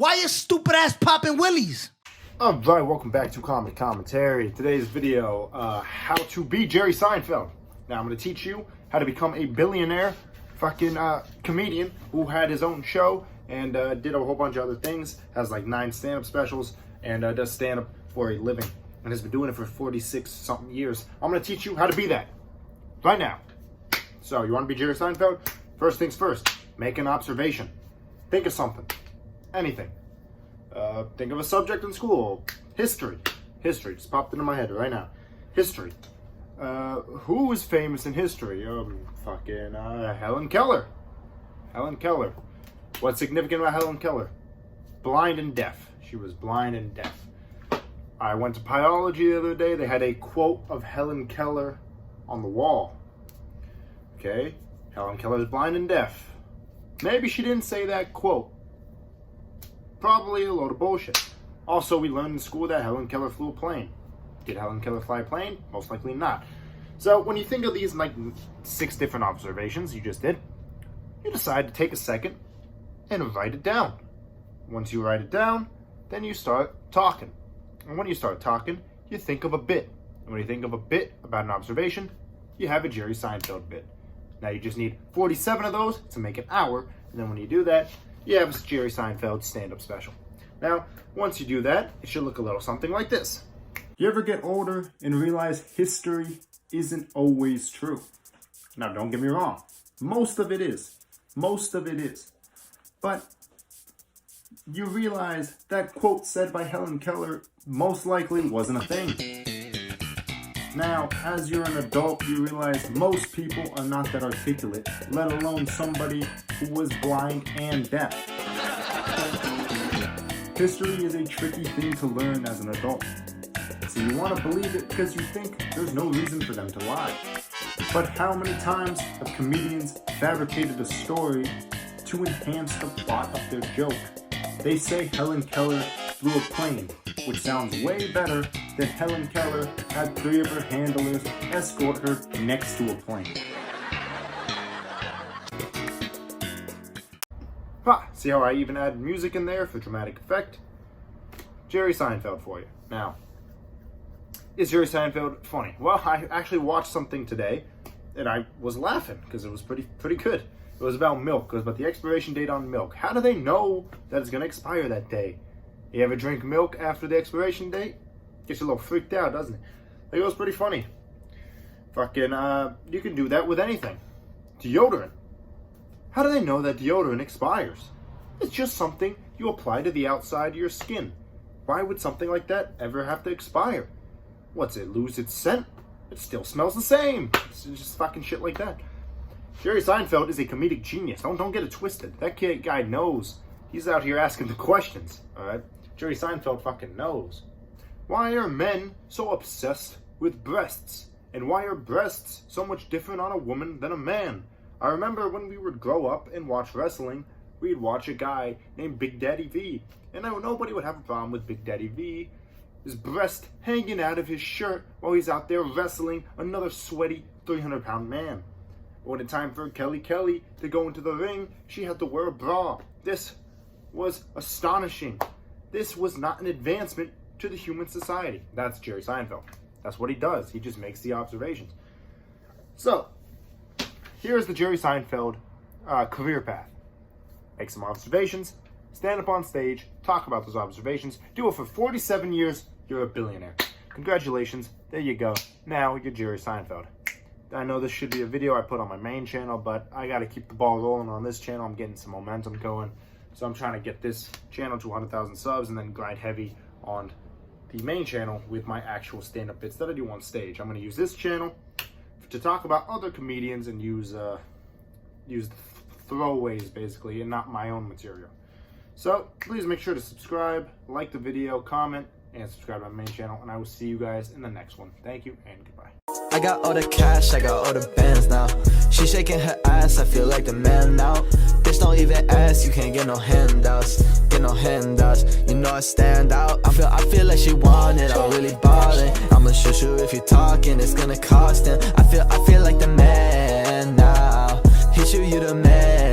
Why you stupid ass popping willies? Alright, welcome back to Comedy Commentary. Today's video, how to be Jerry Seinfeld. Now I'm going to teach you how to become a billionaire comedian who had his own show and did a whole bunch of other things, has like 9 stand-up specials, and does stand-up for a living, and has been doing it for 46-something years. I'm going to teach you how to be that right now. So, you want to be Jerry Seinfeld? First things first, make an observation. Think of something. Anything. Think of a subject in school. History. History. Just popped into my head right now. History. Who is famous in history? Helen Keller. Helen Keller. What's significant about Helen Keller? Blind and deaf. She was blind and deaf. I went to biology the other day. They had a quote of Helen Keller on the wall. Okay? Helen Keller is blind and deaf. Maybe she didn't say that quote. Probably a load of bullshit. Also, we learned in school that Helen Keller flew a plane. Did Helen Keller fly a plane? Most likely not. So when you think of these like 6 different observations you just did, you decide to take a second and write it down. Once you write it down, then you start talking. And when you start talking, you think of a bit. And when you think of a bit about an observation, you have a Jerry Seinfeld bit. Now you just need 47 of those to make an hour. And then when you do that, you have a Jerry Seinfeld stand-up special. Now, once you do that, it should look a little something like this. You ever get older and realize history isn't always true? Now, don't get me wrong. Most of it is. Most of it is. But you realize that quote said by Helen Keller most likely wasn't a thing. Now, as you're an adult, you realize most people are not that articulate, let alone somebody who was blind and deaf. History is a tricky thing to learn as an adult. So you want to believe it because you think there's no reason for them to lie. But how many times have comedians fabricated a story to enhance the plot of their joke? They say Helen Keller flew a plane, which sounds way better than Helen Keller had 3 of her handlers escort her next to a plane. See how I even add music in there for dramatic effect? Jerry Seinfeld for you. Now, is Jerry Seinfeld funny? Well, I actually watched something today and I was laughing because it was pretty good. It was about milk. It was about the expiration date on milk. How do they know that it's going to expire that day? You ever drink milk after the expiration date? Gets you a little freaked out, doesn't it? Like, it was pretty funny. You can do that with anything. Deodorant. How do they know that deodorant expires? It's just something you apply to the outside of your skin. Why would something like that ever have to expire? What's it, lose its scent? It still smells the same. It's just fucking shit like that. Jerry Seinfeld is a comedic genius. Don't get it twisted. That guy knows. He's out here asking the questions, alright? Jerry Seinfeld fucking knows. Why are men so obsessed with breasts? And why are breasts so much different on a woman than a man? I remember when we would grow up and watch wrestling, we'd watch a guy named Big Daddy V. And nobody would have a problem with Big Daddy V. His breast hanging out of his shirt while he's out there wrestling another sweaty 300-pound man. When it's time for Kelly to go into the ring, she had to wear a bra. This was astonishing. This was not an advancement to the human society. That's Jerry Seinfeld. That's what he does. He just makes the observations. So, here's the Jerry Seinfeld career path. Make some observations, stand up on stage, talk about those observations, do it for 47 years, you're a billionaire. Congratulations, there you go. Now you're Jerry Seinfeld. I know this should be a video I put on my main channel, but I gotta keep the ball rolling on this channel. I'm getting some momentum going. So I'm trying to get this channel to 100,000 subs and then grind heavy on the main channel with my actual stand-up bits that I do on stage. I'm gonna use this channel to talk about other comedians and use throwaways basically, and not my own material. So please make sure to subscribe, like the video, comment, and subscribe to my main channel, and I will see you guys in the next one. Thank you and goodbye. I got all the cash, I got all the bands now. She shaking her ass, I feel like the man now. Bitch, don't even ask, you can't get no handouts. Get no handouts, you know I stand out. I feel like she want it, I'm really ballin'. I'ma shoot you if you're talking, it's gonna cost him. I feel like the man now. Hit you, you the man.